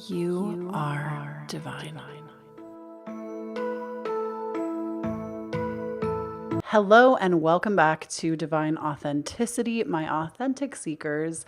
You are divine. Hello and welcome back to Divine Authenticity, my authentic seekers,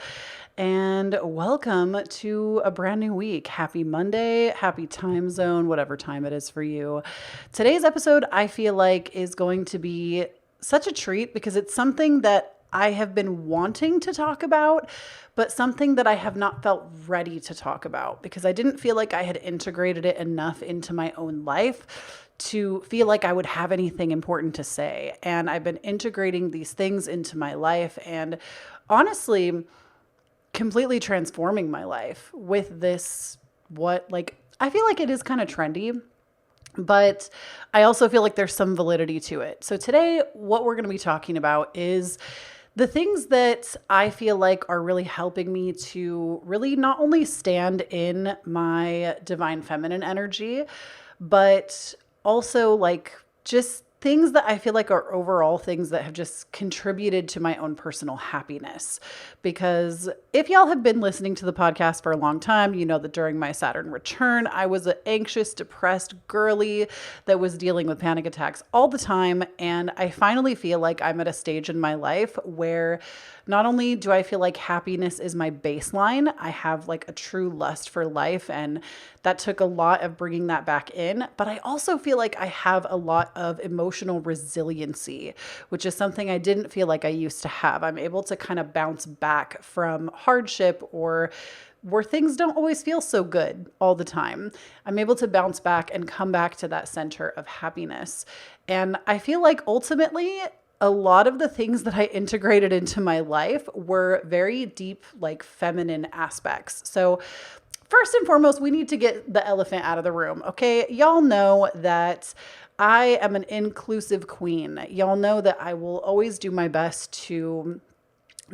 and welcome to a brand new week. Happy Monday, happy time zone, whatever time it is for you. Today's episode, I feel like, is going to be such a treat because it's something that I have been wanting to talk about, but something that I have not felt ready to talk about because I didn't feel like I had integrated it enough into my own life to feel like I would have anything important to say. And I've been integrating these things into my life and honestly, completely transforming my life with this, I feel like it is kind of trendy, but I also feel like there's some validity to it. So today, what we're going to be talking about is the things that I feel like are really helping me to really not only stand in my divine feminine energy, but also just things that I feel like are overall things that have just contributed to my own personal happiness. Because if y'all have been listening to the podcast for a long time, you know that during my Saturn return, I was an anxious, depressed girly that was dealing with panic attacks all the time. And I finally feel like I'm at a stage in my life where not only do I feel like happiness is my baseline, I have like a true lust for life, and that took a lot of bringing that back in, but I also feel like I have a lot of emotional resiliency, which is something I didn't feel like I used to have. I'm able to kind of bounce back from hardship or where things don't always feel so good all the time. I'm able to bounce back and come back to that center of happiness. And I feel like ultimately, a lot of the things that I integrated into my life were very deep, like feminine aspects. So first and foremost, we need to get the elephant out of the room. Okay. Y'all know that I am an inclusive queen. Y'all know that I will always do my best to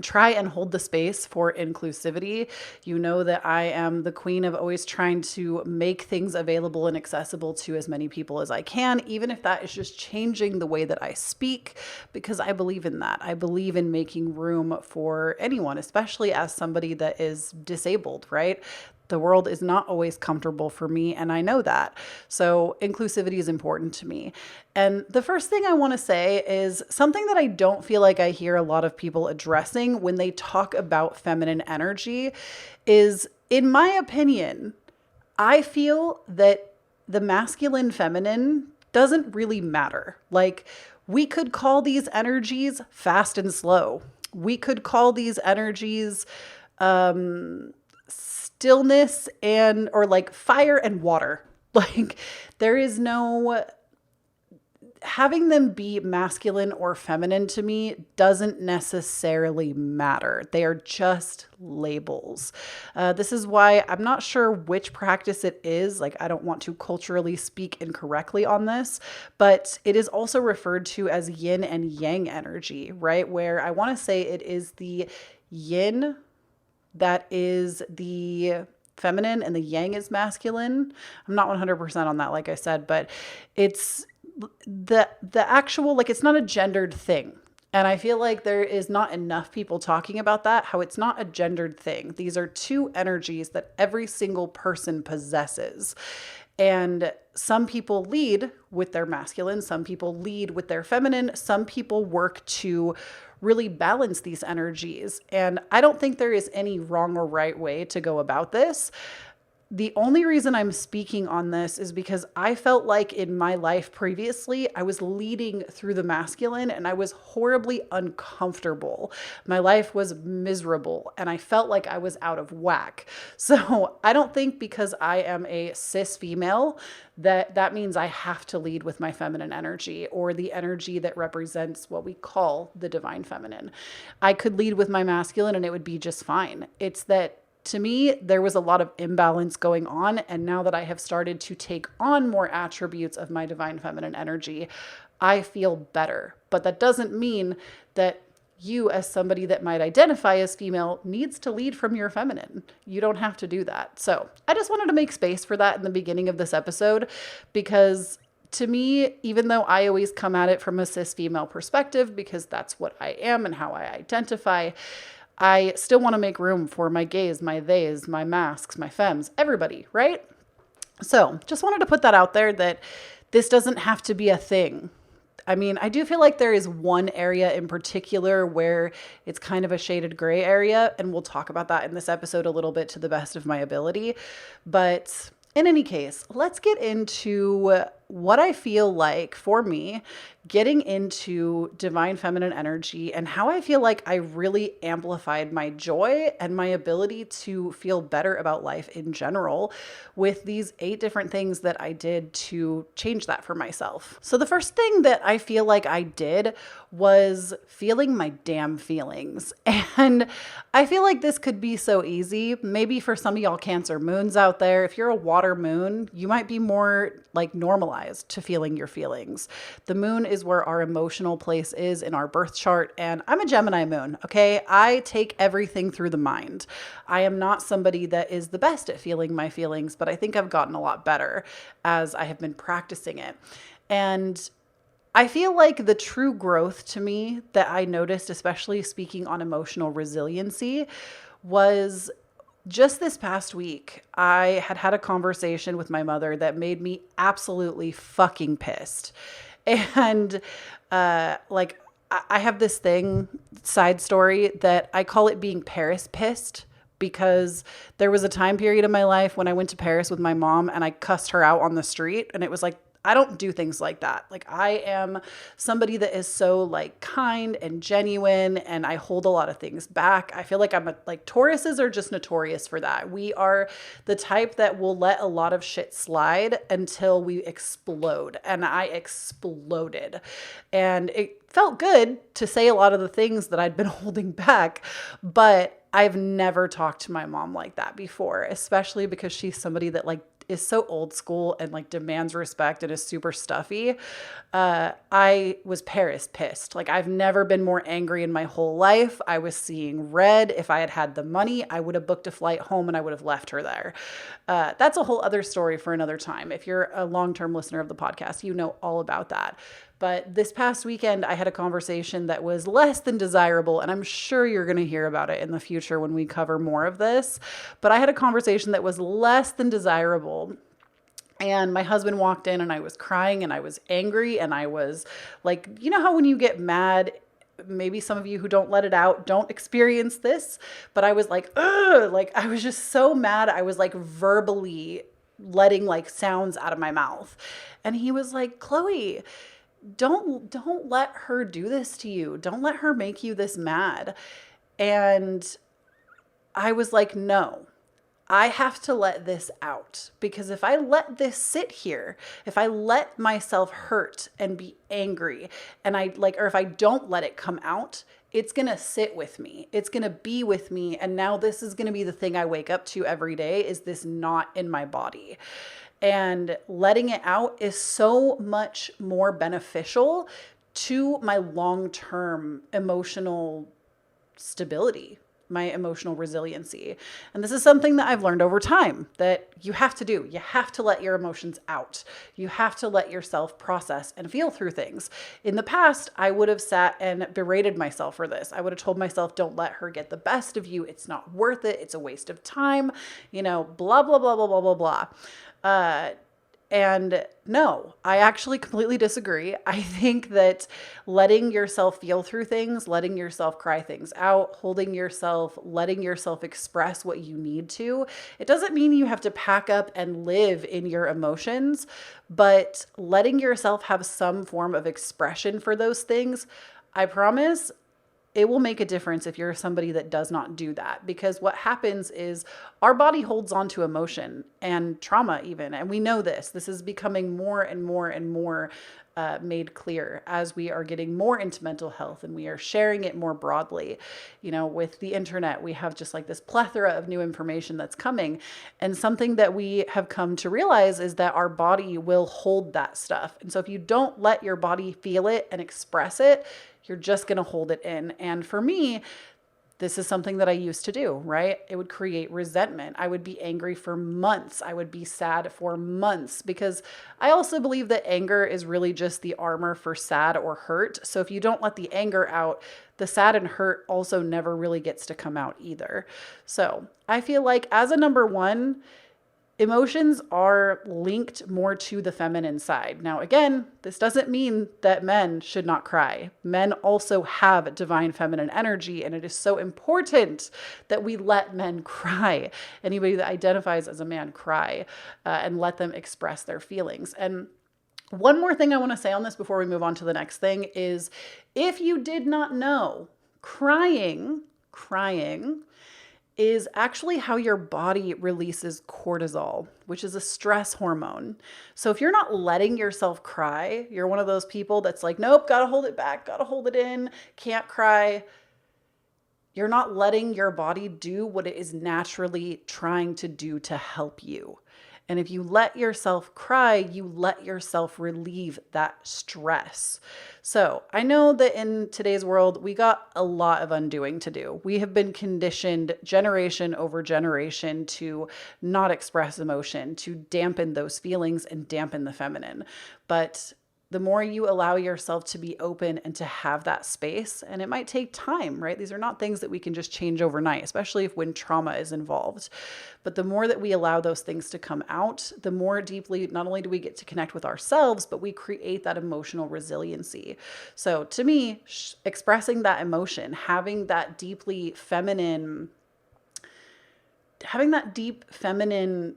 try and hold the space for inclusivity. You know that I am the queen of always trying to make things available and accessible to as many people as I can, even if that is just changing the way that I speak, because I believe in that. I believe in making room for anyone, especially as somebody that is disabled, right? The world is not always comfortable for me, and I know that. So inclusivity is important to me. And the first thing I want to say is something that I don't feel like I hear a lot of people addressing when they talk about feminine energy is, in my opinion, I feel that the masculine feminine doesn't really matter. Like, we could call these energies fast and slow. We could call these energies stillness or like fire and water. Like, there is no having them be masculine or feminine to me doesn't necessarily matter. They are just labels. This is why I'm not sure which practice it is. Like, I don't want to culturally speak incorrectly on this, but it is also referred to as yin and yang energy, right? Where I want to say it is the yin that is the feminine and the yang is masculine. I'm not 100% on that, like I said, but it's the actual, like, it's not a gendered thing. And I feel like there is not enough people talking about that, how it's not a gendered thing. These are two energies that every single person possesses. And some people lead with their masculine, some people lead with their feminine, some people work to really balance these energies. And I don't think there is any wrong or right way to go about this. The only reason I'm speaking on this is because I felt like in my life previously, I was leading through the masculine and I was horribly uncomfortable. My life was miserable and I felt like I was out of whack. So I don't think because I am a cis female that means I have to lead with my feminine energy or the energy that represents what we call the divine feminine. I could lead with my masculine and it would be just fine. It's that to me, there was a lot of imbalance going on. And now that I have started to take on more attributes of my divine feminine energy, I feel better. But that doesn't mean that you, as somebody that might identify as female, needs to lead from your feminine. You don't have to do that. So I just wanted to make space for that in the beginning of this episode, because to me, even though I always come at it from a cis female perspective, because that's what I am and how I identify, I still want to make room for my gays, my theys, my masks, my femmes, everybody, right? So just wanted to put that out there that this doesn't have to be a thing. I mean, I do feel like there is one area in particular where it's kind of a shaded gray area, and we'll talk about that in this episode a little bit to the best of my ability. But in any case, let's get into what I feel like for me getting into divine feminine energy and how I feel like I really amplified my joy and my ability to feel better about life in general with these 8 different things that I did to change that for myself. So the first thing that I feel like I did was feeling my damn feelings. And I feel like this could be so easy. Maybe for some of y'all Cancer moons out there, if you're a water moon, you might be more like normalized to feeling your feelings. The moon is where our emotional place is in our birth chart. And I'm a Gemini moon, okay? I take everything through the mind. I am not somebody that is the best at feeling my feelings, but I think I've gotten a lot better as I have been practicing it. And I feel like the true growth to me that I noticed, especially speaking on emotional resiliency, was just this past week. I had a conversation with my mother that made me absolutely fucking pissed. And like I have this side story that I call it being Paris pissed, because there was a time period in my life when I went to Paris with my mom and I cussed her out on the street, and it was like, I don't do things like that. Like, I am somebody that is so like kind and genuine, and I hold a lot of things back. I feel like Tauruses are just notorious for that. We are the type that will let a lot of shit slide until we explode. And I exploded. And it felt good to say a lot of the things that I'd been holding back, but I've never talked to my mom like that before, especially because she's somebody that like is so old school and like demands respect and is super stuffy. I was Paris pissed. Like, I've never been more angry in my whole life. I was seeing red. If I had had the money, I would have booked a flight home and I would have left her there. That's a whole other story for another time. If you're a long-term listener of the podcast, you know all about that. But this past weekend, I had a conversation that was less than desirable, and I'm sure you're going to hear about it in the future when we cover more of this. But I had a conversation that was less than desirable. And my husband walked in and I was crying and I was angry and I was like, you know how when you get mad, maybe some of you who don't let it out don't experience this, but I was like, ugh, like I was just so mad. I was like verbally letting like sounds out of my mouth. And he was like, Chloe, don't let her do this to you. Don't let her make you this mad. And I was like, no, I have to let this out, because if I let this sit here, if I let myself hurt and be angry and or if I don't let it come out, it's going to sit with me. It's going to be with me. And now this is going to be the thing I wake up to every day, is this knot in my body. And letting it out is so much more beneficial to my long-term emotional stability, my emotional resiliency. And this is something that I've learned over time that you have to do. You have to let your emotions out. You have to let yourself process and feel through things. In the past, I would have sat and berated myself for this. I would have told myself, don't let her get the best of you. It's not worth it. It's a waste of time. You know, blah, blah, blah, blah, blah, blah, blah. And no, I actually completely disagree. I think that letting yourself feel through things, letting yourself cry things out, holding yourself, letting yourself express what you need to, it doesn't mean you have to pack up and live in your emotions, but letting yourself have some form of expression for those things, I promise it will make a difference if you're somebody that does not do that. Because what happens is our body holds on to emotion and trauma even. And we know this. This is becoming more and more and more made clear as we are getting more into mental health and we are sharing it more broadly. You know, with the internet, we have just like this plethora of new information that's coming. And something that we have come to realize is that our body will hold that stuff. And so if you don't let your body feel it and express it, you're just going to hold it in. And for me, This is something that I used to do, right? It would create resentment. I would be angry for months. I would be sad for months because I also believe that anger is really just the armor for sad or hurt. So if you don't let the anger out, the sad and hurt also never really gets to come out either. So I feel like as a number one, emotions are linked more to the feminine side. Now, again, this doesn't mean that men should not cry. Men also have divine feminine energy, and it is so important that we let men cry. Anybody that identifies as a man cry, and let them express their feelings. And one more thing I want to say on this before we move on to the next thing is, if you did not know, crying is actually how your body releases cortisol, which is a stress hormone. So if you're not letting yourself cry, you're one of those people that's like, nope, gotta hold it back, gotta hold it in, can't cry. You're not letting your body do what it is naturally trying to do to help you. And if you let yourself cry, you let yourself relieve that stress. So I know that in today's world, we got a lot of undoing to do. We have been conditioned generation over generation to not express emotion, to dampen those feelings and dampen the feminine. But the more you allow yourself to be open and to have that space, and it might take time, right? These are not things that we can just change overnight, especially if when trauma is involved. But the more that we allow those things to come out, the more deeply, not only do we get to connect with ourselves, but we create that emotional resiliency. So to me, expressing that emotion, having that deep feminine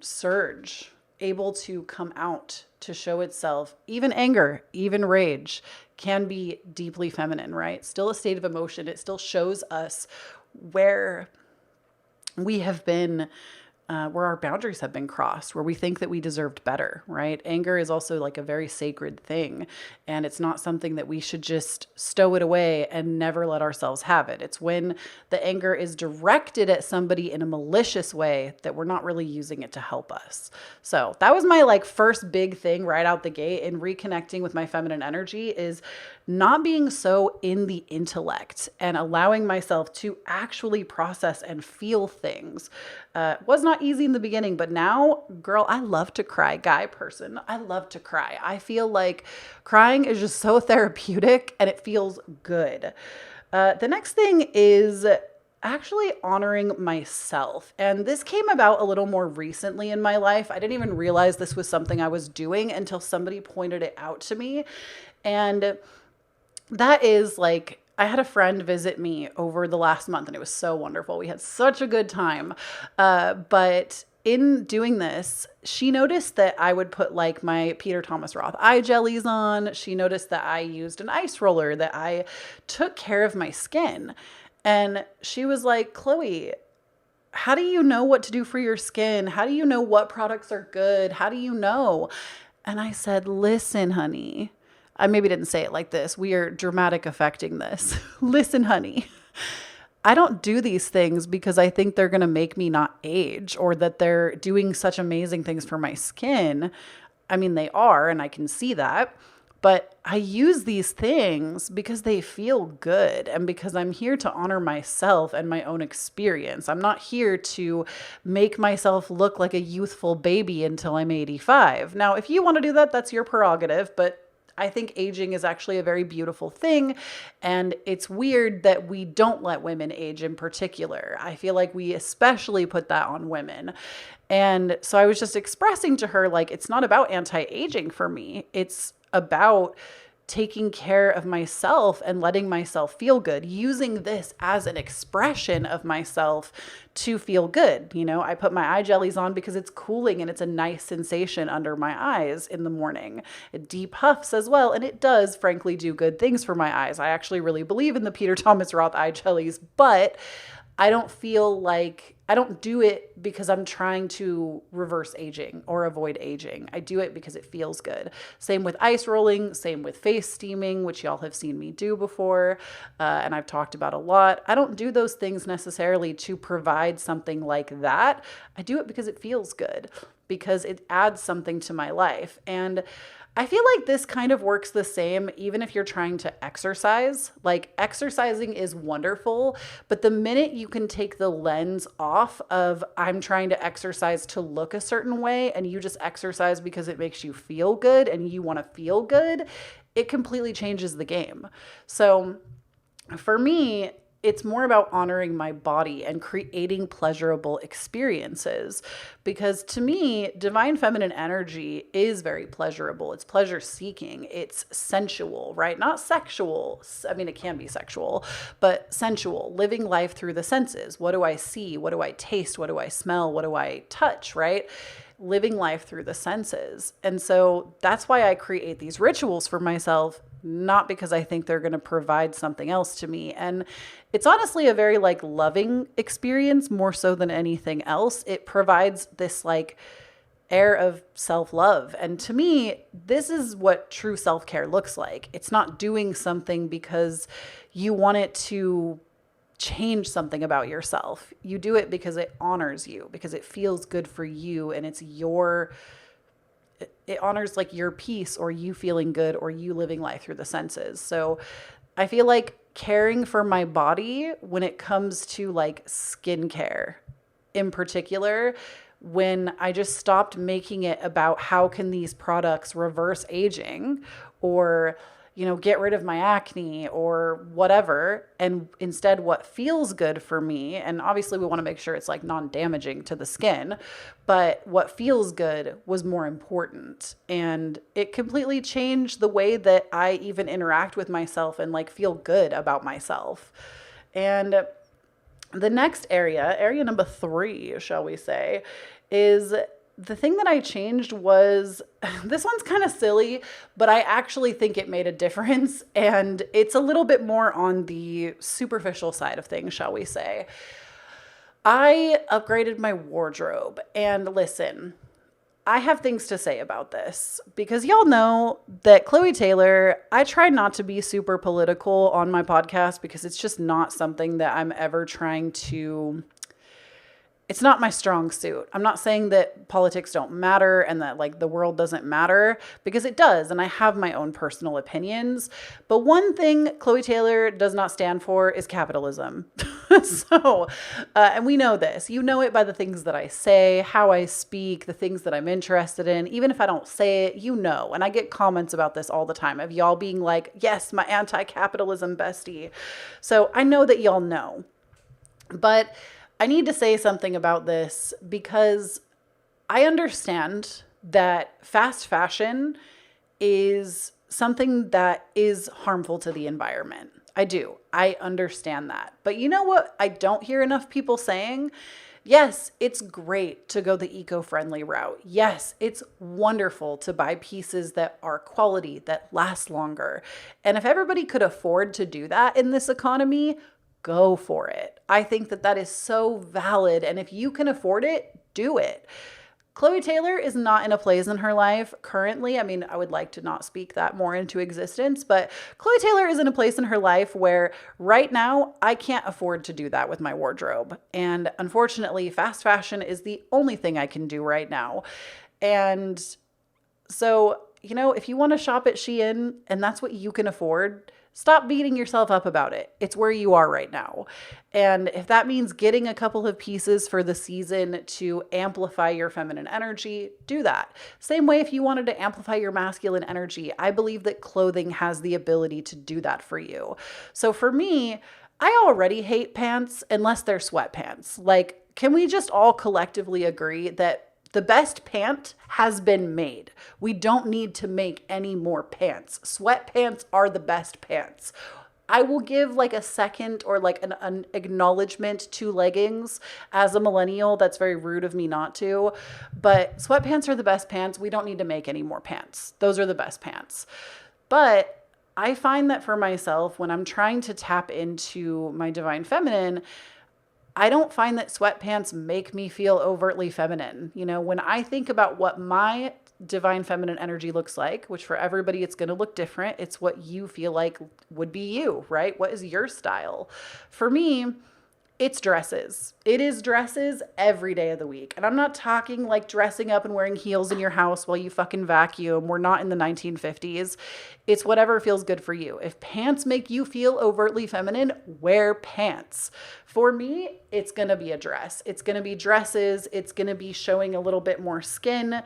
surge able to come out, to show itself, even anger, even rage, can be deeply feminine, right? Still a state of emotion. It still shows us where we have been, where our boundaries have been crossed, where we think that we deserved better, right? Anger is also like a very sacred thing, and it's not something that we should just stow it away and never let ourselves have it. It's when the anger is directed at somebody in a malicious way that we're not really using it to help us. So that was my like first big thing right out the gate in reconnecting with my feminine energy, is not being so in the intellect and allowing myself to actually process and feel things. Was not easy in the beginning, but now, girl, I love to cry. Guy person, I love to cry. I feel like crying is just so therapeutic and it feels good. The next thing is actually honoring myself. And this came about a little more recently in my life. I didn't even realize this was something I was doing until somebody pointed it out to me. And that is like, I had a friend visit me over the last month and it was so wonderful. We had such a good time. But in doing this, she noticed that I would put like my Peter Thomas Roth eye jellies on. She noticed that I used an ice roller, that I took care of my skin. And she was like, Kloee, how do you know what to do for your skin? How do you know what products are good? How do you know? And I said, listen, honey. I maybe didn't say it like this. We are dramatic affecting this. Listen, honey, I don't do these things because I think they're going to make me not age or that they're doing such amazing things for my skin. I mean, they are, and I can see that. But I use these things because they feel good and because I'm here to honor myself and my own experience. I'm not here to make myself look like a youthful baby until I'm 85. Now, if you want to do that, that's your prerogative, but I think aging is actually a very beautiful thing. And it's weird that we don't let women age in particular. I feel like we especially put that on women. And so I was just expressing to her, like, it's not about anti-aging for me. It's about taking care of myself and letting myself feel good, using this as an expression of myself to feel good. You know, I put my eye jellies on because it's cooling and it's a nice sensation under my eyes in the morning. It deep puffs as well. And it does frankly do good things for my eyes. I actually really believe in the Peter Thomas Roth eye jellies, but I don't feel like, I don't do it because I'm trying to reverse aging or avoid aging. I do it because it feels good. Same with ice rolling, same with face steaming, which y'all have seen me do before, and I've talked about a lot. I don't do those things necessarily to provide something like that. I do it because it feels good, because it adds something to my life. And I feel like this kind of works the same even if you're trying to exercise. Like exercising is wonderful, but the minute you can take the lens off of I'm trying to exercise to look a certain way and you just exercise because it makes you feel good and you want to feel good, it completely changes the game. So for me, it's more about honoring my body and creating pleasurable experiences. Because to me, divine feminine energy is very pleasurable. It's pleasure seeking. It's sensual, right? Not sexual. I mean, it can be sexual, but sensual, living life through the senses. What do I see? What do I taste? What do I smell? What do I touch, right? Living life through the senses. And so that's why I create these rituals for myself, not because I think they're going to provide something else to me. And it's honestly a very like loving experience more so than anything else. It provides this like air of self-love. And to me, this is what true self-care looks like. It's not doing something because you want it to change something about yourself. You do it because it honors you, because it feels good for you, and it honors like your peace or you feeling good or you living life through the senses. So I feel like caring for my body when it comes to like skincare in particular, when I just stopped making it about how can these products reverse aging or get rid of my acne or whatever. And instead what feels good for me, and obviously we want to make sure it's like non-damaging to the skin, but what feels good was more important. And it completely changed the way that I even interact with myself and like feel good about myself. And the next area number 3, shall we say, is the thing that I changed was, this one's kind of silly, but I actually think it made a difference. And it's a little bit more on the superficial side of things, shall we say. I upgraded my wardrobe. And listen, I have things to say about this because y'all know that Kloee Taylor, I try not to be super political on my podcast because it's just not something that I'm ever trying to... It's not my strong suit. I'm not saying that politics don't matter and that like the world doesn't matter, because it does. And I have my own personal opinions. But one thing Kloee Taylor does not stand for is capitalism. And we know this. You know it by the things that I say, how I speak, the things that I'm interested in. Even if I don't say it, you know. And I get comments about this all the time of y'all being like, yes, my anti-capitalism bestie. So I know that y'all know. But I need to say something about this because I understand that fast fashion is something that is harmful to the environment. I do. I understand that. But you know what I don't hear enough people saying? Yes, it's great to go the eco-friendly route. Yes, it's wonderful to buy pieces that are quality, that last longer. And if everybody could afford to do that in this economy, go for it. I think that that is so valid. And if you can afford it, do it. Kloee Taylor is not in a place in her life currently. I mean, I would like to not speak that more into existence, but Kloee Taylor is in a place in her life where right now I can't afford to do that with my wardrobe. And unfortunately, fast fashion is the only thing I can do right now. And so, if you want to shop at Shein and that's what you can afford, stop beating yourself up about it. It's where you are right now. And if that means getting a couple of pieces for the season to amplify your feminine energy, do that. Same way if you wanted to amplify your masculine energy, I believe that clothing has the ability to do that for you. So for me, I already hate pants unless they're sweatpants. Like, can we just all collectively agree that the best pant has been made? We don't need to make any more pants. Sweatpants are the best pants. I will give like a second or like an acknowledgement to leggings as a millennial. That's very rude of me not to. But sweatpants are the best pants. We don't need to make any more pants. Those are the best pants. But I find that for myself, when I'm trying to tap into my divine feminine, I don't find that sweatpants make me feel overtly feminine. When I think about what my divine feminine energy looks like, which for everybody, it's going to look different. It's what you feel like would be you, right? What is your style? For me, It's dresses. It is dresses every day of the week. And I'm not talking like dressing up and wearing heels in your house while you fucking vacuum. We're not in the 1950s. It's whatever feels good for you. If pants make you feel overtly feminine, wear pants. For me, it's going to be a dress. It's going to be dresses. It's going to be showing a little bit more skin.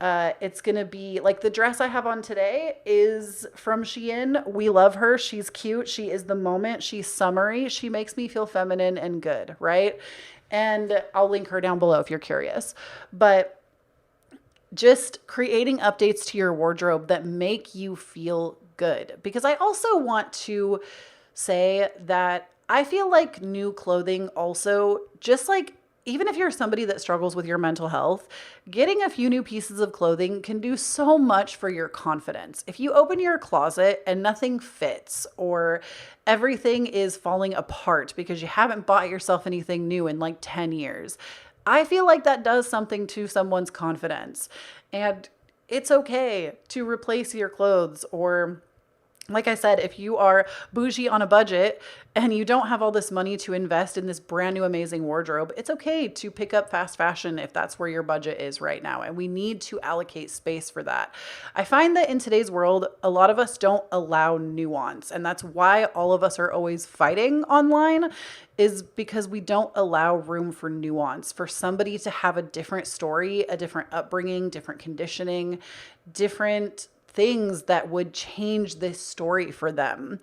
It's going to be like the dress I have on today is from Shein. We love her. She's cute. She is the moment. She's summery. She makes me feel feminine and good, right? And I'll link her down below if you're curious. But just creating updates to your wardrobe that make you feel good. Because I also want to say that I feel like new clothing also, just like even if you're somebody that struggles with your mental health, getting a few new pieces of clothing can do so much for your confidence. If you open your closet and nothing fits or everything is falling apart because you haven't bought yourself anything new in like 10 years, I feel like that does something to someone's confidence. And it's okay to replace your clothes, or like I said, if you are bougie on a budget and you don't have all this money to invest in this brand new amazing wardrobe, it's okay to pick up fast fashion if that's where your budget is right now. And we need to allocate space for that. I find that in today's world, a lot of us don't allow nuance. And that's why all of us are always fighting online, is because we don't allow room for nuance, for somebody to have a different story, a different upbringing, different conditioning, different things that would change this story for them.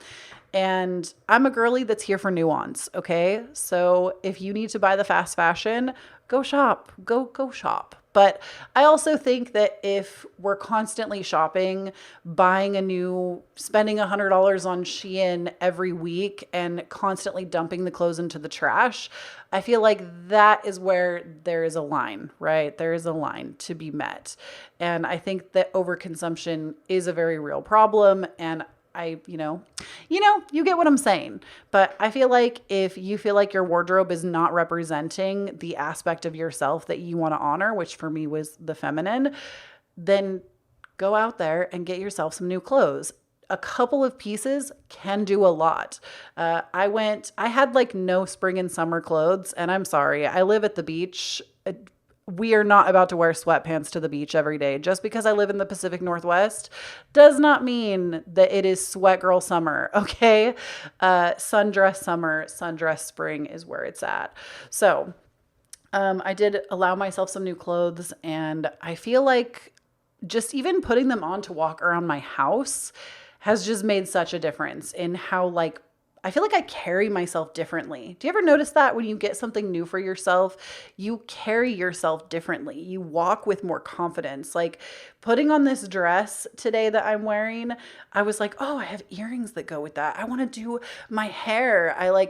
And I'm a girly that's here for nuance, okay? So if you need to buy the fast fashion, go shop, go shop. But I also think that if we're constantly shopping, spending $100 on Shein every week and constantly dumping the clothes into the trash, I feel like that is where there is a line, right? There is a line to be met. And I think that overconsumption is a very real problem. And you get what I'm saying. But I feel like if you feel like your wardrobe is not representing the aspect of yourself that you want to honor, which for me was the feminine, then go out there and get yourself some new clothes. A couple of pieces can do a lot. I had like no spring and summer clothes, and I'm sorry, I live at the beach. We are not about to wear sweatpants to the beach every day. Just because I live in the Pacific Northwest does not mean that it is sweat girl summer, okay? Sundress summer, sundress spring is where it's at. So I did allow myself some new clothes, and I feel like just even putting them on to walk around my house has just made such a difference in how I feel like I carry myself differently. Do you ever notice that when you get something new for yourself, you carry yourself differently? You walk with more confidence. Like putting on this dress today that I'm wearing, I was like, oh, I have earrings that go with that. I want to do my hair. I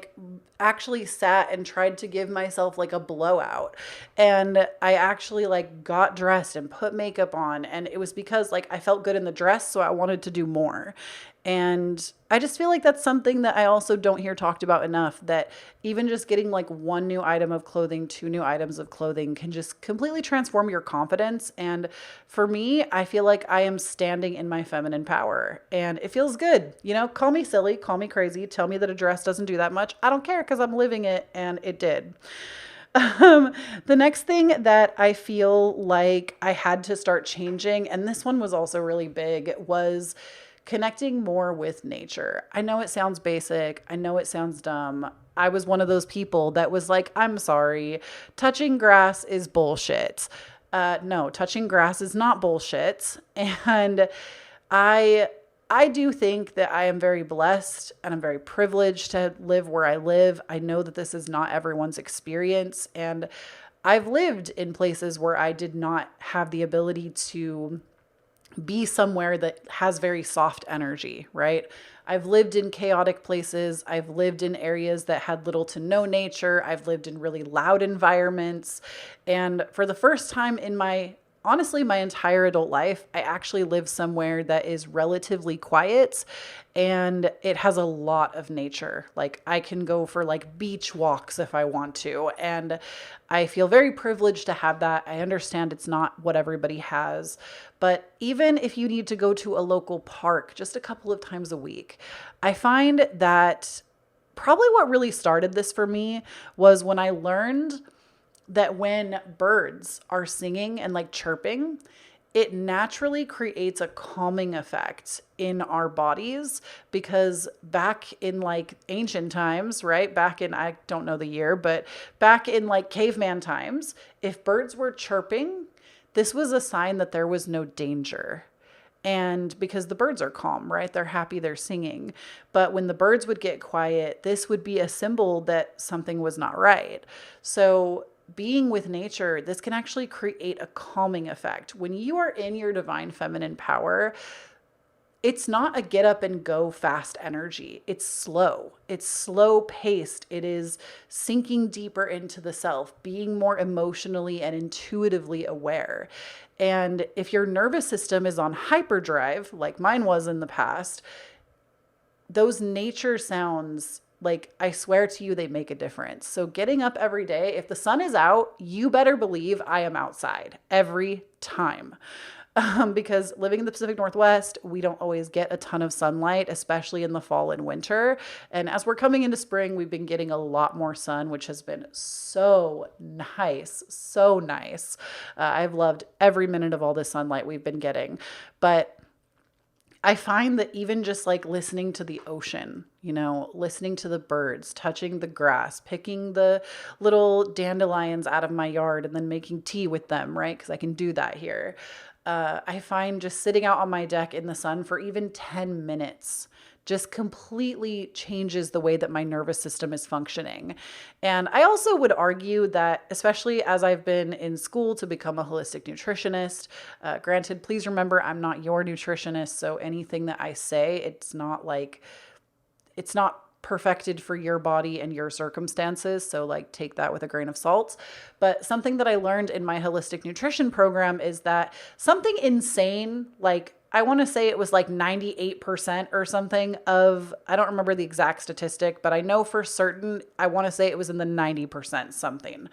actually sat and tried to give myself like a blowout. And I actually got dressed and put makeup on. And it was because I felt good in the dress, so I wanted to do more. And I just feel like that's something that I also don't hear talked about enough, that even just getting one new item of clothing, two new items of clothing can just completely transform your confidence. And for me, I feel like I am standing in my feminine power and it feels good. Call me silly, call me crazy, tell me that a dress doesn't do that much. I don't care because I'm living it, and it did. The next thing that I feel like I had to start changing, and this one was also really big, was connecting more with nature. I know it sounds basic. I know it sounds dumb. I was one of those people that was like, I'm sorry, touching grass is bullshit. No, touching grass is not bullshit. And I do think that I am very blessed and I'm very privileged to live where I live. I know that this is not everyone's experience. And I've lived in places where I did not have the ability to be somewhere that has very soft energy, right? I've lived in chaotic places. I've lived in areas that had little to no nature. I've lived in really loud environments. And for the first time in honestly, my entire adult life, I actually live somewhere that is relatively quiet and it has a lot of nature. I can go for beach walks if I want to. And I feel very privileged to have that. I understand it's not what everybody has, but even if you need to go to a local park just a couple of times a week, I find that probably what really started this for me was when I learned that when birds are singing and like chirping, it naturally creates a calming effect in our bodies, because back in like ancient times, right? Back in, I don't know the year, but back in like caveman times, if birds were chirping, this was a sign that there was no danger. And because the birds are calm, right? They're happy, they're singing. But when the birds would get quiet, this would be a symbol that something was not right. So being with nature, this can actually create a calming effect. When you are in your divine feminine power, it's not a get up and go fast energy. It's slow. It's slow paced. It is sinking deeper into the self, being more emotionally and intuitively aware. And if your nervous system is on hyperdrive, like mine was in the past, those nature sounds, like, I swear to you, they make a difference. So getting up every day, if the sun is out, you better believe I am outside every time. Because living in the Pacific Northwest, we don't always get a ton of sunlight, especially in the fall and winter. And as we're coming into spring, we've been getting a lot more sun, which has been so nice, so nice. I've loved every minute of all the sunlight we've been getting. But I find that even just like listening to the ocean, listening to the birds, touching the grass, picking the little dandelions out of my yard and then making tea with them, right? Because I can do that here. I find just sitting out on my deck in the sun for even 10 minutes just completely changes the way that my nervous system is functioning. And I also would argue that, especially as I've been in school to become a holistic nutritionist, granted, please remember, I'm not your nutritionist. So anything that I say, it's not perfected for your body and your circumstances. So like take that with a grain of salt. But something that I learned in my holistic nutrition program is that something insane, like I want to say it was like 98% or something of, I don't remember the exact statistic, but I know for certain, I want to say it was in the 90% something,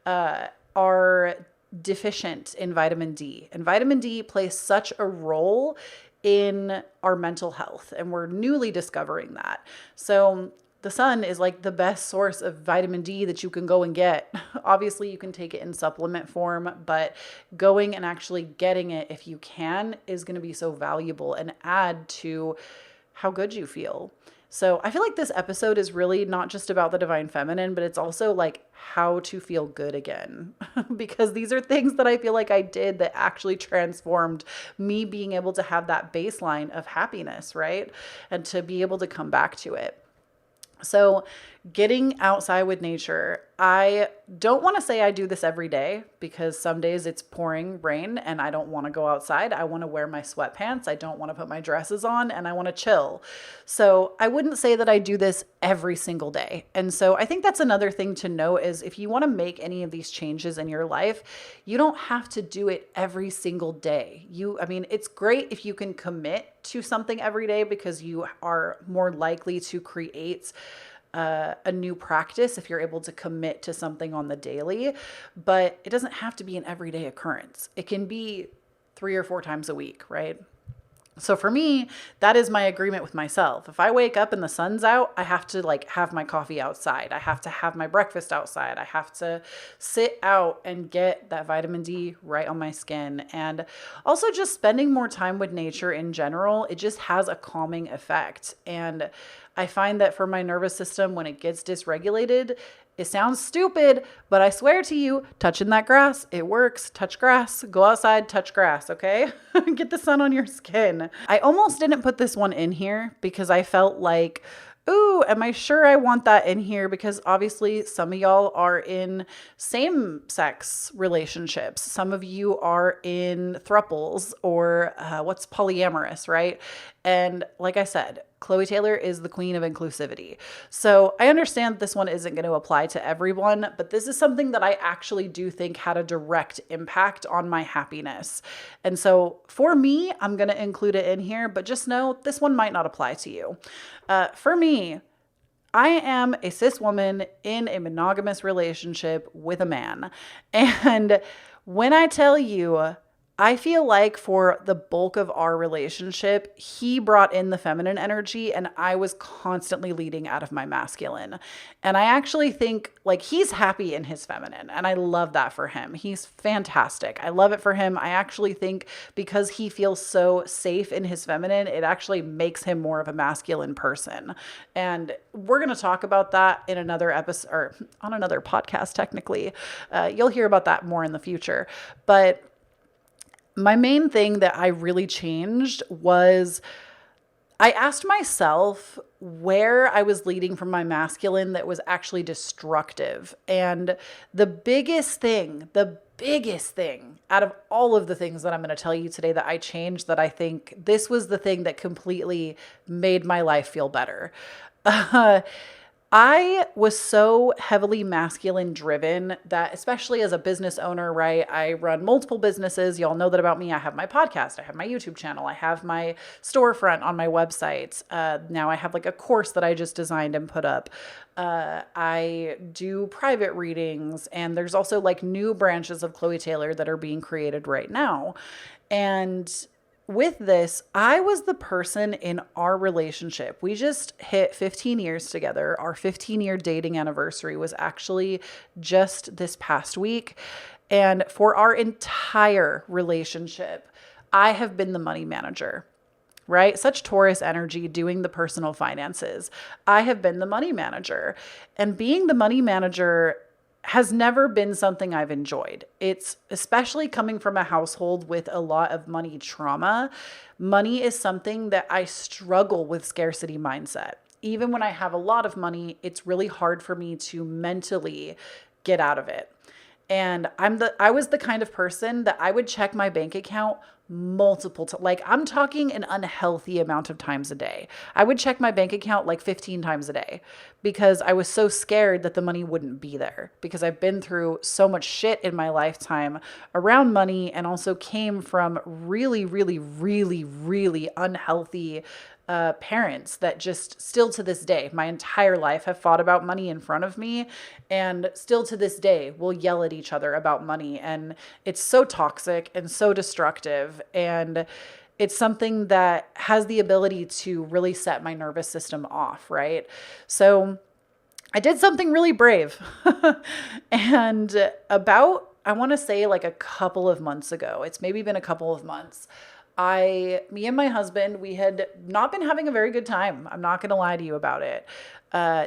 are deficient in vitamin D. And vitamin D plays such a role in our mental health, and we're newly discovering that. So the sun is like the best source of vitamin D that you can go and get. Obviously, you can take it in supplement form, but going and actually getting it, if you can, is going to be so valuable and add to how good you feel. So I feel like this episode is really not just about the divine feminine, but it's also like how to feel good again. Because these are things that I feel like I did that actually transformed me being able to have that baseline of happiness, right? And to be able to come back to it. So getting outside with nature, I don't want to say I do this every day, because some days it's pouring rain and I don't want to go outside. I want to wear my sweatpants. I don't want to put my dresses on, and I want to chill. So I wouldn't say that I do this every single day. And so I think that's another thing to know is if you want to make any of these changes in your life, you don't have to do it every single day. It's great if you can commit to something every day, because you are more likely to create a new practice if you're able to commit to something on the daily. But it doesn't have to be an everyday occurrence. It can be 3 or 4 times a week, right? So for me, that is my agreement with myself. If I wake up and the sun's out, I have to have my coffee outside. I have to have my breakfast outside. I have to sit out and get that vitamin D right on my skin. And also just spending more time with nature in general, it just has a calming effect. And I find that for my nervous system, when it gets dysregulated, it sounds stupid, but I swear to you, touching that grass, it works. Touch grass, go outside, touch grass, okay? Get the sun on your skin. I almost didn't put this one in here because I felt like, ooh, am I sure I want that in here? Because obviously some of y'all are in same-sex relationships. Some of you are in thruples or what's polyamorous, right? And like I said, Kloee Taylor is the queen of inclusivity. So I understand this one isn't going to apply to everyone, but this is something that I actually do think had a direct impact on my happiness. And so for me, I'm going to include it in here, but just know this one might not apply to you. For me, I am a cis woman in a monogamous relationship with a man. And when I tell you, I feel like for the bulk of our relationship, he brought in the feminine energy and I was constantly leading out of my masculine. And I actually think like he's happy in his feminine and I love that for him. He's fantastic. I love it for him. I actually think because he feels so safe in his feminine, it actually makes him more of a masculine person. And we're going to talk about that in another episode or on another podcast, technically. You'll hear about that more in the future. But my main thing that I really changed was I asked myself where I was leading from my masculine that was actually destructive. And the biggest thing out of all of the things that I'm going to tell you today that I changed, that I think this was the thing that completely made my life feel better. I was so heavily masculine driven that, especially as a business owner, right? I run multiple businesses. Y'all know that about me. I have my podcast. I have my YouTube channel. I have my storefront on my website. Now I have like a course that I just designed and put up. I do private readings, and there's also like new branches of Kloee Taylor that are being created right now. And with this, I was the person in our relationship. We just hit 15 years together. Our 15-year dating anniversary was actually just this past week. And for our entire relationship, I have been the money manager, right? Such Taurus energy doing the personal finances. I have been the money manager. And being the money manager has never been something I've enjoyed. It's especially coming from a household with a lot of money trauma. Money is something that I struggle with scarcity mindset. Even when I have a lot of money, it's really hard for me to mentally get out of it. And I was the kind of person that I would check my bank account multiple times. Like I'm talking an unhealthy amount of times a day. I would check my bank account like 15 times a day because I was so scared that the money wouldn't be there, because I've been through so much shit in my lifetime around money and also came from really, really, really, really unhealthy parents that just still to this day, my entire life have fought about money in front of me, and still to this day will yell at each other about money. And it's so toxic and so destructive. And it's something that has the ability to really set my nervous system off, right? So I did something really brave. And I want to say like a couple of months ago, it's maybe been a couple of months, me and my husband, we had not been having a very good time. I'm not going to lie to you about it.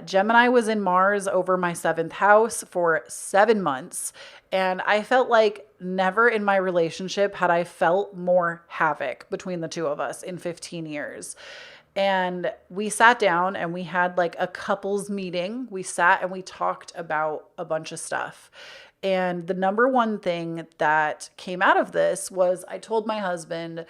Gemini was in Mars over my 7th house for 7 months. And I felt like never in my relationship had I felt more havoc between the two of us in 15 years. And we sat down and we had like a couples meeting. We sat and we talked about a bunch of stuff. And the number one thing that came out of this was I told my husband,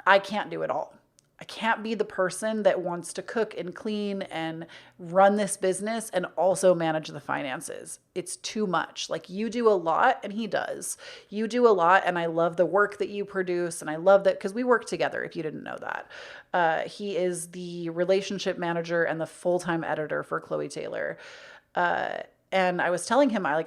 I can't do it all. I can't be the person that wants to cook and clean and run this business and also manage the finances. It's too much. Like you do a lot and he does. You do a lot and I love the work that you produce, and I love that because we work together, if you didn't know that. He is the relationship manager and the full-time editor for Kloee Taylor. And I was telling him, I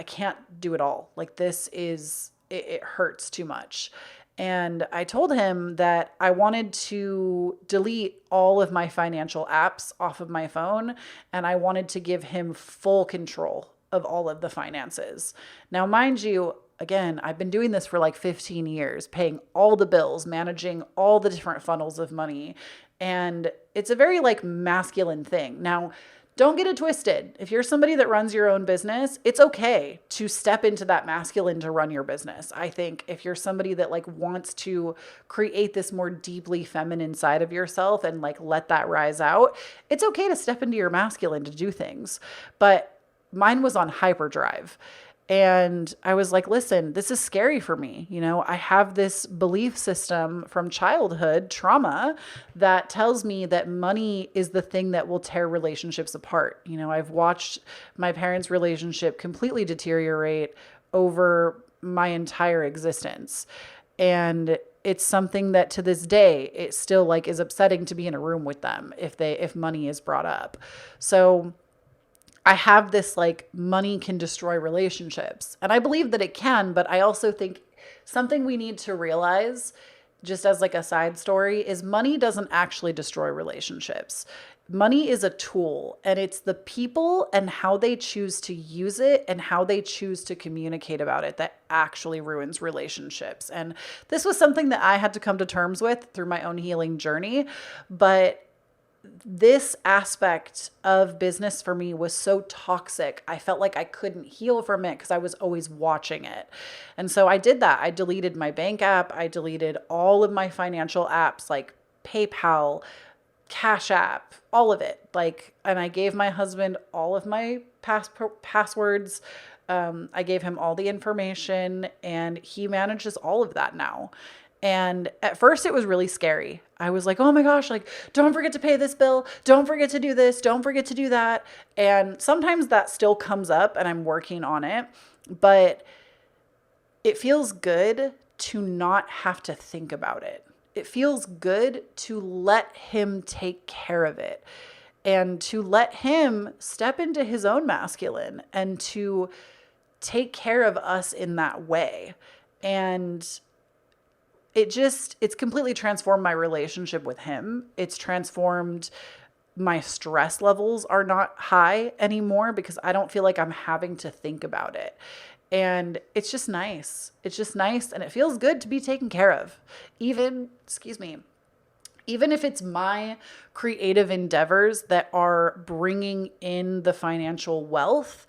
can't do it all. Like it hurts too much. And I told him that I wanted to delete all of my financial apps off of my phone, and I wanted to give him full control of all of the finances. Now, mind you, again, I've been doing this for like 15 years, paying all the bills, managing all the different funnels of money. And it's a very like masculine thing. Now, don't get it twisted. If you're somebody that runs your own business, it's okay to step into that masculine to run your business. I think if you're somebody that like wants to create this more deeply feminine side of yourself and like let that rise out, it's okay to step into your masculine to do things. But mine was on hyperdrive. And I was like, listen, this is scary for me. You know, I have this belief system from childhood trauma that tells me that money is the thing that will tear relationships apart. You know, I've watched my parents' relationship completely deteriorate over my entire existence. And it's something that to this day, it still like is upsetting to be in a room with them if money is brought up. So I have this like money can destroy relationships, and I believe that it can, but I also think something we need to realize, just as like a side story, is money doesn't actually destroy relationships. Money is a tool, and it's the people and how they choose to use it and how they choose to communicate about it that actually ruins relationships. And this was something that I had to come to terms with through my own healing journey. But this aspect of business for me was so toxic. I felt like I couldn't heal from it because I was always watching it. And so I did that. I deleted my bank app. I deleted all of my financial apps like PayPal, Cash App, all of it. And I gave my husband all of my passwords. I gave him all the information, and he manages all of that now. And at first it was really scary. I was like, oh my gosh, like, don't forget to pay this bill. Don't forget to do this. Don't forget to do that. And sometimes that still comes up and I'm working on it, but it feels good to not have to think about it. It feels good to let him take care of it and to let him step into his own masculine and to take care of us in that way. And it's completely transformed my relationship with him. It's transformed my stress levels are not high anymore because I don't feel like I'm having to think about it. And it's just nice. It's just nice. And it feels good to be taken care of. Even if it's my creative endeavors that are bringing in the financial wealth,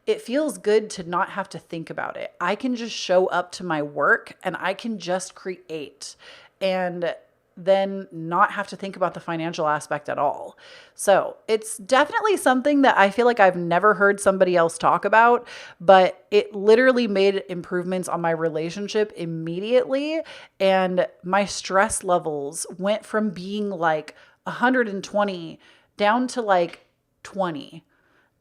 it feels good to not have to think about it. I can just show up to my work and I can just create and then not have to think about the financial aspect at all. So it's definitely something that I feel like I've never heard somebody else talk about, but it literally made improvements on my relationship immediately. And my stress levels went from being like 120 down to like 20.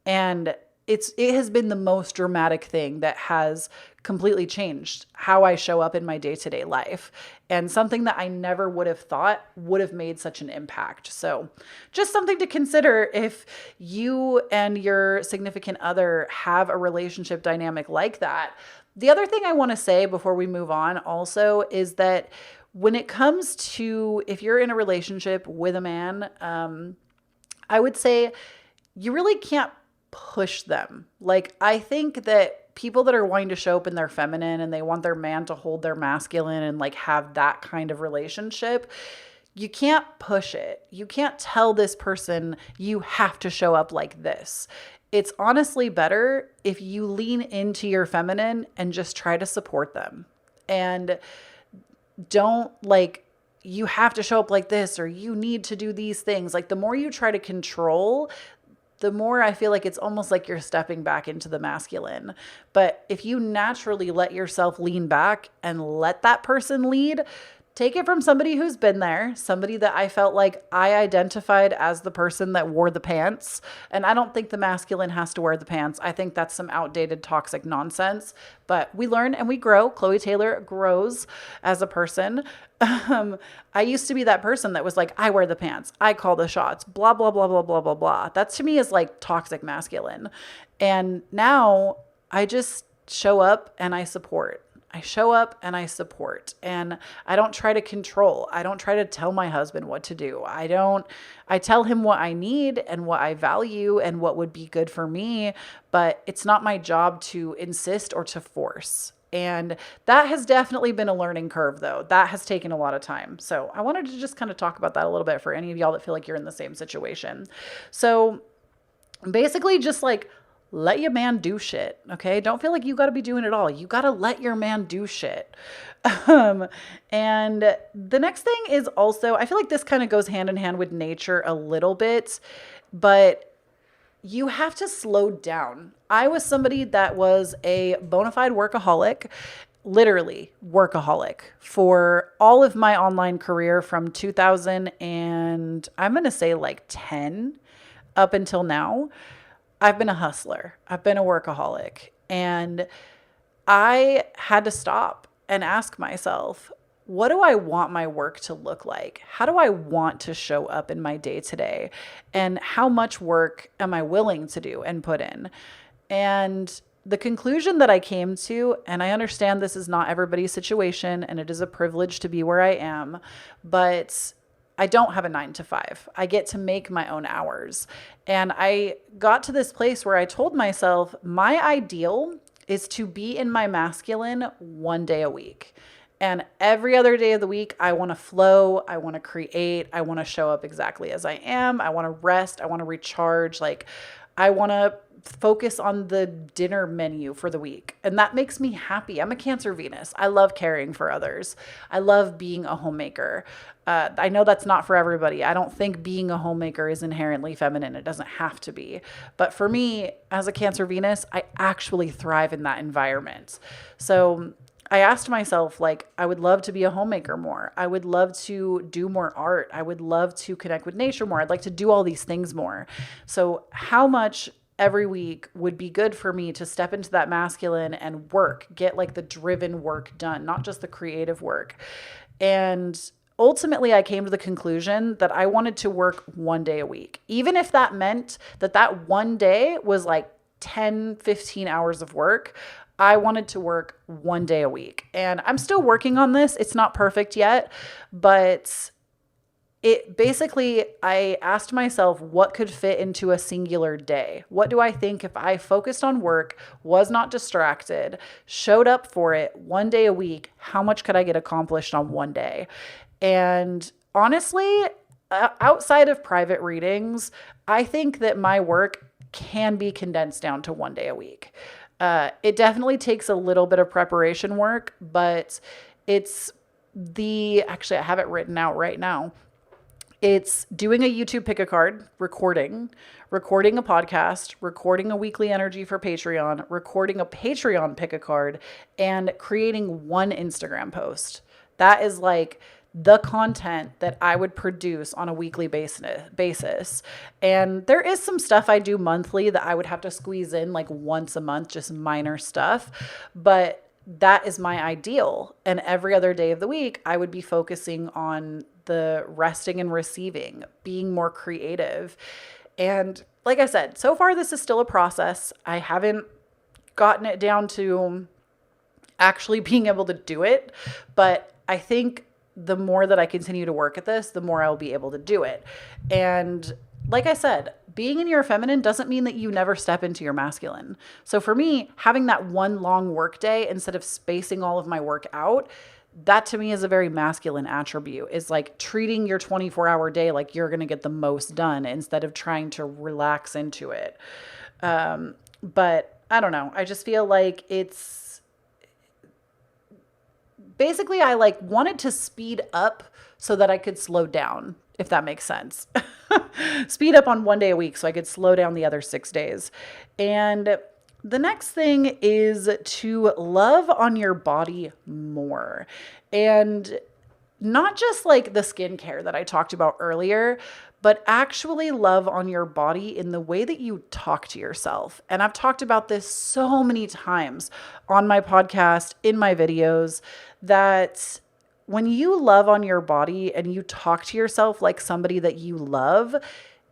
And it has been the most dramatic thing that has completely changed how I show up in my day-to-day life, and something that I never would have thought would have made such an impact. So just something to consider if you and your significant other have a relationship dynamic like that. The other thing I want to say before we move on also is that when it comes to if you're in a relationship with a man, I would say you really can't push them. Like, I think that people that are wanting to show up in their feminine and they want their man to hold their masculine and like have that kind of relationship, you can't push it. You can't tell this person you have to show up like this. It's honestly better if you lean into your feminine and just try to support them. And don't like, you have to show up like this or you need to do these things. Like, the more you try to control, the more I feel like it's almost like you're stepping back into the masculine. But if you naturally let yourself lean back and let that person lead, take it from somebody who's been there, somebody that I felt like I identified as the person that wore the pants. And I don't think the masculine has to wear the pants. I think that's some outdated, toxic nonsense. But we learn and we grow. Kloee Taylor grows as a person. I used to be that person that was like, I wear the pants, I call the shots, blah, blah, blah, blah, blah, blah, blah. That to me is like toxic masculine. And now I just show up and I support. I show up and I support, and I don't try to control. I don't try to tell my husband what to do. I tell him what I need and what I value and what would be good for me, but it's not my job to insist or to force. And that has definitely been a learning curve, though. That has taken a lot of time. So I wanted to just kind of talk about that a little bit for any of y'all that feel like you're in the same situation. So basically just like, let your man do shit, okay? Don't feel like you got to be doing it all. You got to let your man do shit. And the next thing is also, I feel like this kind of goes hand in hand with nature a little bit, but you have to slow down. I was somebody that was a bona fide workaholic, literally workaholic, for all of my online career from 2000 and I'm going to say like 10 up until now. I've been a hustler. I've been a workaholic. And I had to stop and ask myself, what do I want my work to look like? How do I want to show up in my day to day? And how much work am I willing to do and put in? And the conclusion that I came to, and I understand this is not everybody's situation and it is a privilege to be where I am, but I don't have a 9 to 5. I get to make my own hours. And I got to this place where I told myself my ideal is to be in my masculine one day a week. And every other day of the week, I want to flow. I want to create. I want to show up exactly as I am. I want to rest. I want to recharge. Like, I want to focus on the dinner menu for the week. And that makes me happy. I'm a Cancer Venus. I love caring for others. I love being a homemaker. I know that's not for everybody. I don't think being a homemaker is inherently feminine. It doesn't have to be. But for me, as a Cancer Venus, I actually thrive in that environment. So I asked myself, like, I would love to be a homemaker more. I would love to do more art. I would love to connect with nature more. I'd like to do all these things more. So how much every week would be good for me to step into that masculine and work, get like the driven work done, not just the creative work. And ultimately, I came to the conclusion that I wanted to work one day a week, even if that meant that one day was like 10, 15 hours of work. I wanted to work one day a week. And I'm still working on this. It's not perfect yet, but I asked myself what could fit into a singular day. What do I think if I focused on work, was not distracted, showed up for it one day a week, how much could I get accomplished on one day? And honestly, outside of private readings, I think that my work can be condensed down to one day a week. It definitely takes a little bit of preparation work, but actually I have it written out right now. It's doing a YouTube pick a card, recording a podcast, recording a weekly energy for Patreon, recording a Patreon pick a card, and creating one Instagram post. That is like the content that I would produce on a weekly basis. And there is some stuff I do monthly that I would have to squeeze in like once a month, just minor stuff. But that is my ideal. And every other day of the week, I would be focusing on the resting and receiving, being more creative. And like I said, so far, this is still a process. I haven't gotten it down to actually being able to do it. But I think the more that I continue to work at this, the more I'll be able to do it. And like I said, being in your feminine doesn't mean that you never step into your masculine. So for me, having that one long work day instead of spacing all of my work out, that to me is a very masculine attribute, is like treating your 24-hour day like you're going to get the most done instead of trying to relax into it. But I don't know. I just feel like basically I like wanted to speed up so that I could slow down, if that makes sense. Speed up on one day a week so I could slow down the other 6 days. And the next thing is to love on your body more. And not just like the skincare that I talked about earlier, but actually love on your body in the way that you talk to yourself. And I've talked about this so many times on my podcast, in my videos, that when you love on your body and you talk to yourself like somebody that you love,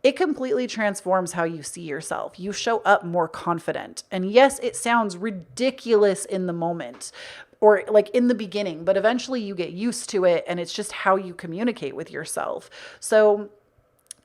it completely transforms how you see yourself. You show up more confident. And yes, it sounds ridiculous in the moment or like in the beginning, but eventually you get used to it and it's just how you communicate with yourself. So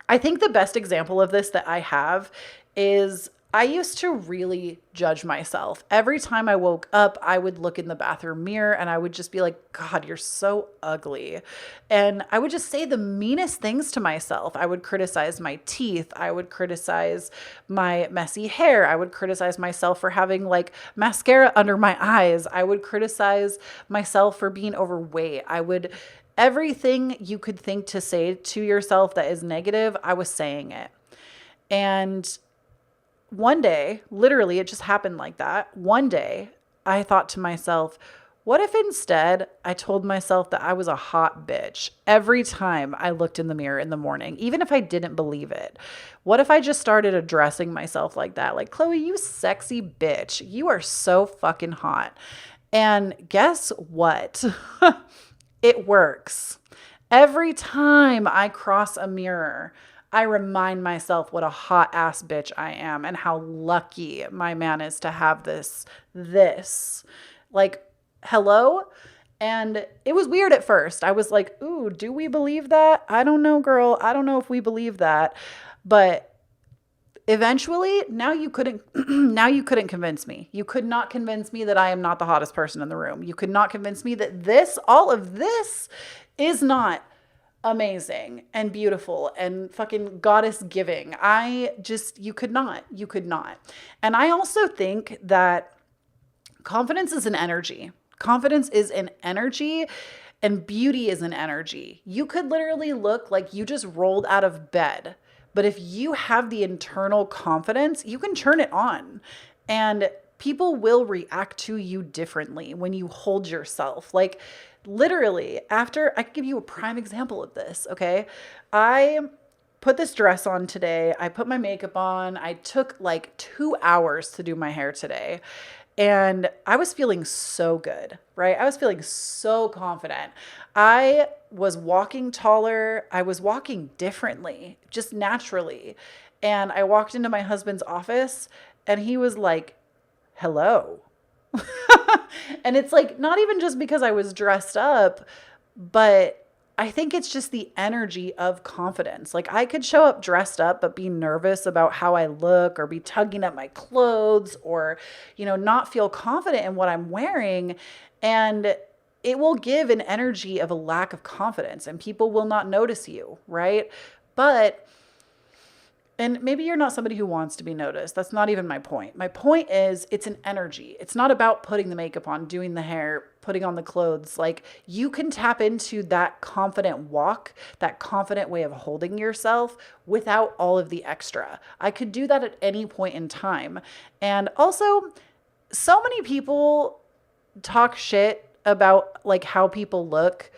I think the best example of this that I have is I used to really judge myself. Every time I woke up, I would look in the bathroom mirror and I would just be like, God, you're so ugly. And I would just say the meanest things to myself. I would criticize my teeth. I would criticize my messy hair. I would criticize myself for having like mascara under my eyes. I would criticize myself for being overweight. Everything you could think to say to yourself that is negative, I was saying it. And one day, literally, it just happened like that. One day, I thought to myself, what if instead I told myself that I was a hot bitch every time I looked in the mirror in the morning, even if I didn't believe it? What if I just started addressing myself like that? Like, Chloe, you sexy bitch. You are so fucking hot. And guess what? It works. Every time I cross a mirror, I remind myself what a hot ass bitch I am and how lucky my man is to have this. Like, hello? And it was weird at first. I was like, ooh, do we believe that? I don't know, girl. I don't know if we believe that. But eventually, now you couldn't now you couldn't convince me. You could not convince me that I am not the hottest person in the room. You could not convince me that all of this is not amazing and beautiful and fucking goddess giving. You could not. You could not. And I also think that confidence is an energy. Confidence is an energy and beauty is an energy. You could literally look like you just rolled out of bed. But if you have the internal confidence, you can turn it on. And people will react to you differently when you hold yourself. Like, literally, after I can give you a prime example of this, okay? I put this dress on today. I put my makeup on. I took like 2 hours to do my hair today. And I was feeling so good, right? I was feeling so confident. I was walking taller. I was walking differently, just naturally. And I walked into my husband's office and he was like, hello. And it's like, not even just because I was dressed up, but I think it's just the energy of confidence. Like, I could show up dressed up, but be nervous about how I look or be tugging at my clothes or, not feel confident in what I'm wearing. And it will give an energy of a lack of confidence and people will not notice you, right? And maybe you're not somebody who wants to be noticed. That's not even my point. My point is it's an energy. It's not about putting the makeup on, doing the hair, putting on the clothes. Like, you can tap into that confident walk, that confident way of holding yourself without all of the extra. I could do that at any point in time. And also, so many people talk shit about like how people look.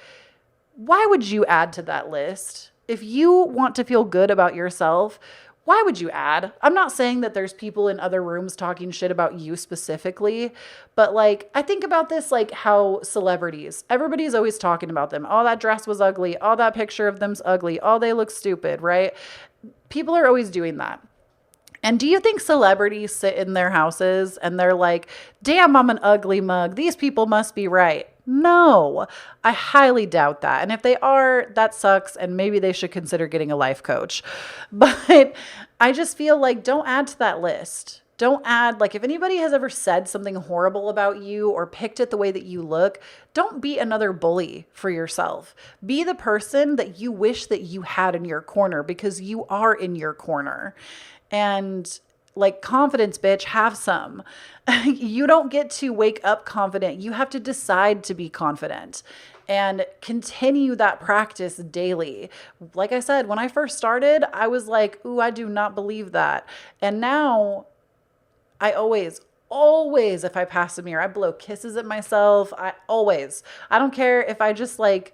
Why would you add to that list? If you want to feel good about yourself, why would you add? I'm not saying that there's people in other rooms talking shit about you specifically, but like, I think about this, like how celebrities, everybody's always talking about them. Oh, that dress was ugly. Oh, that picture of them's ugly. Oh, they look stupid, right? People are always doing that. And do you think celebrities sit in their houses and they're like, damn, I'm an ugly mug. These people must be right. No, I highly doubt that. And if they are, that sucks. And maybe they should consider getting a life coach. But I just feel like don't add to that list. Don't add, like, if anybody has ever said something horrible about you or picked at the way that you look, don't be another bully for yourself. Be the person that you wish that you had in your corner because you are in your corner. And like, confidence, bitch, have some. You don't get to wake up confident. You have to decide to be confident and continue that practice daily. Like I said, when I first started, I was like, ooh, I do not believe that. And now I always, if I pass a mirror, I blow kisses at myself. I don't care if I just like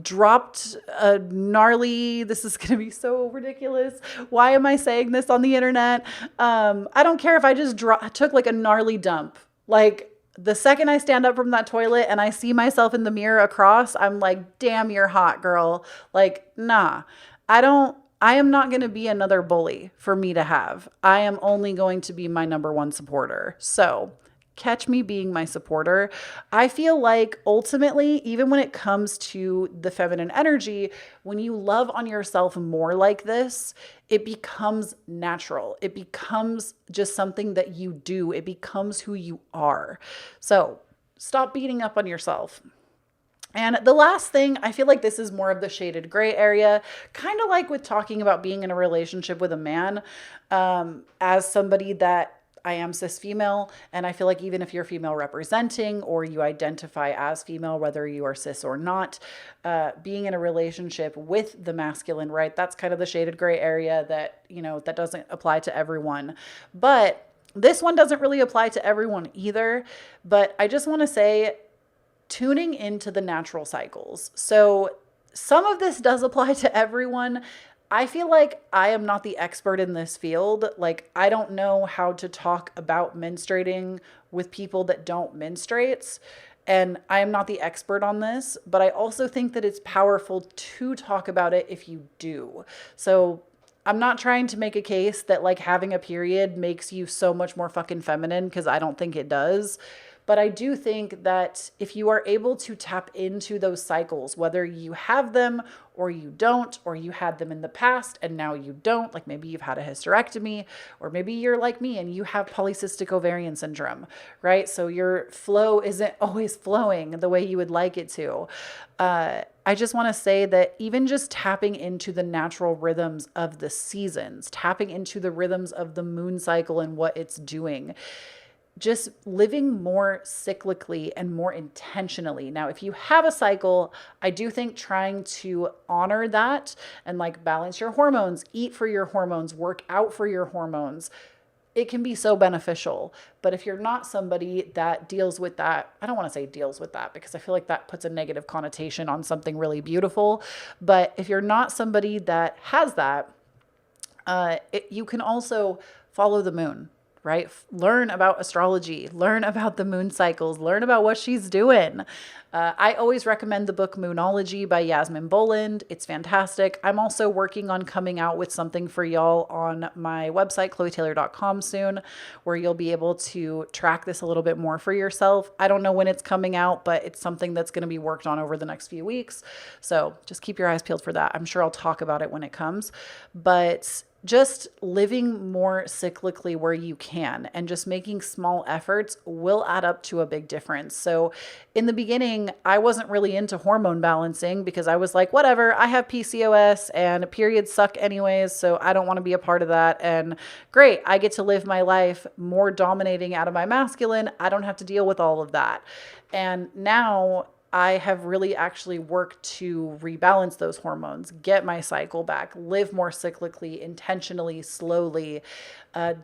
dropped a gnarly, this is going to be so ridiculous. Why am I saying this on the internet? I don't care if I just took like a gnarly dump. Like, the second I stand up from that toilet and I see myself in the mirror across, I'm like, damn, you're hot, girl. Like, nah, I am not going to be another bully for me to have. I am only going to be my number one supporter. So catch me being my supporter. I feel like ultimately, even when it comes to the feminine energy, when you love on yourself more like this, it becomes natural. It becomes just something that you do. It becomes who you are. So stop beating up on yourself. And the last thing, I feel like this is more of the shaded gray area, kind of like with talking about being in a relationship with a man, as somebody that I am cis female, and I feel like even if you're female representing or you identify as female, whether you are cis or not, being in a relationship with the masculine, right? That's kind of the shaded gray area that, that doesn't apply to everyone. But this one doesn't really apply to everyone either. But I just want to say, tuning into the natural cycles. So some of this does apply to everyone. I feel like I am not the expert in this field. Like, I don't know how to talk about menstruating with people that don't menstruate. And I am not the expert on this, but I also think that it's powerful to talk about it if you do. So I'm not trying to make a case that like having a period makes you so much more fucking feminine, because I don't think it does. But I do think that if you are able to tap into those cycles, whether you have them or you don't, or you had them in the past and now you don't, like maybe you've had a hysterectomy, or maybe you're like me and you have polycystic ovarian syndrome, right? So your flow isn't always flowing the way you would like it to. I just want to say that even just tapping into the natural rhythms of the seasons, tapping into the rhythms of the moon cycle and what it's doing, just living more cyclically and more intentionally. Now, if you have a cycle, I do think trying to honor that and like balance your hormones, eat for your hormones, work out for your hormones, it can be so beneficial. But if you're not somebody that deals with that, I don't want to say deals with that because I feel like that puts a negative connotation on something really beautiful. But if you're not somebody that has that, you can also follow the moon, right? Learn about astrology, learn about the moon cycles, learn about what she's doing. I always recommend the book Moonology by Yasmin Boland. It's fantastic. I'm also working on coming out with something for y'all on my website, kloeetaylor.com soon, where you'll be able to track this a little bit more for yourself. I don't know when it's coming out, but it's something that's going to be worked on over the next few weeks. So just keep your eyes peeled for that. I'm sure I'll talk about it when it comes, but just living more cyclically where you can and just making small efforts will add up to a big difference. So in the beginning, I wasn't really into hormone balancing because I was like, whatever, I have PCOS and periods suck anyways, so I don't want to be a part of that. And great, I get to live my life more dominating out of my masculine. I don't have to deal with all of that. And now I have really actually worked to rebalance those hormones, get my cycle back, live more cyclically, intentionally, slowly.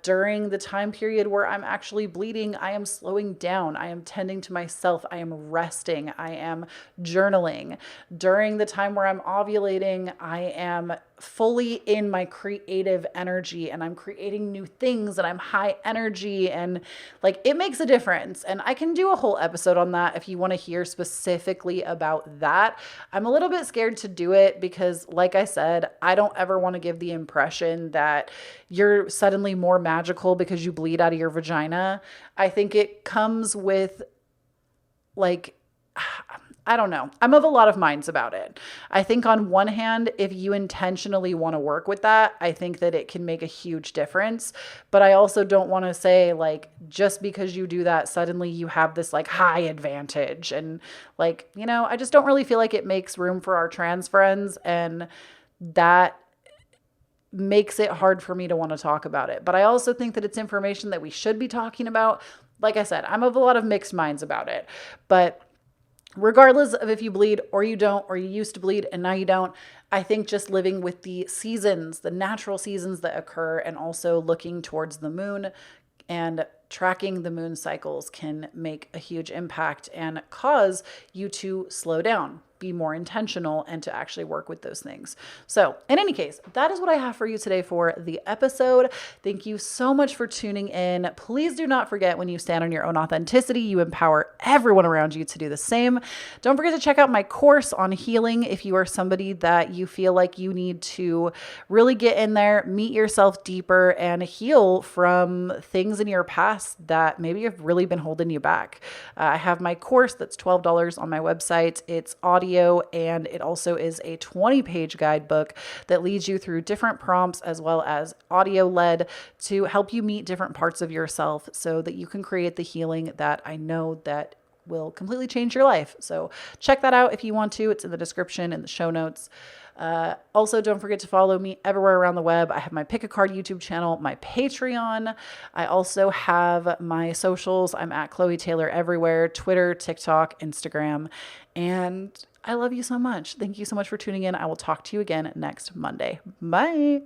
During the time period where I'm actually bleeding, I am slowing down. I am tending to myself. I am resting. I am journaling. During the time where I'm ovulating, I am fully in my creative energy and I'm creating new things and I'm high energy, and like it makes a difference. And I can do a whole episode on that if you want to hear specifically about that. I'm a little bit scared to do it because, like I said, I don't ever want to give the impression that you're suddenly more magical because you bleed out of your vagina. I think it comes with like, I don't know. I'm of a lot of minds about it. I think on one hand, if you intentionally want to work with that, I think that it can make a huge difference. But I also don't want to say like, just because you do that, suddenly you have this like high advantage. And like, you know, I just don't really feel like it makes room for our trans friends. And that makes it hard for me to want to talk about it. But I also think that it's information that we should be talking about. Like I said, I'm of a lot of mixed minds about it. But regardless of if you bleed or you don't, or you used to bleed and now you don't, I think just living with the seasons, the natural seasons that occur, and also looking towards the moon and tracking the moon cycles can make a huge impact and cause you to slow down, be more intentional, and to actually work with those things. So in any case, that is what I have for you today for the episode. Thank you so much for tuning in. Please do not forget, when you stand on your own authenticity, you empower everyone around you to do the same. Don't forget to check out my course on healing if you are somebody that you feel like you need to really get in there, meet yourself deeper, and heal from things in your past that maybe have really been holding you back. I have my course that's $12 on my website. It's audio, and it also is a 20-page guidebook that leads you through different prompts as well as audio led to help you meet different parts of yourself so that you can create the healing that I know that will completely change your life. So check that out if you want to. It's in the description and the show notes. Also, don't forget to follow me everywhere around the web. I have my Pick a Card YouTube channel, my Patreon. I also have my socials. I'm at Kloee Taylor everywhere: Twitter, TikTok, Instagram. And I love you so much. Thank you so much for tuning in. I will talk to you again next Monday. Bye.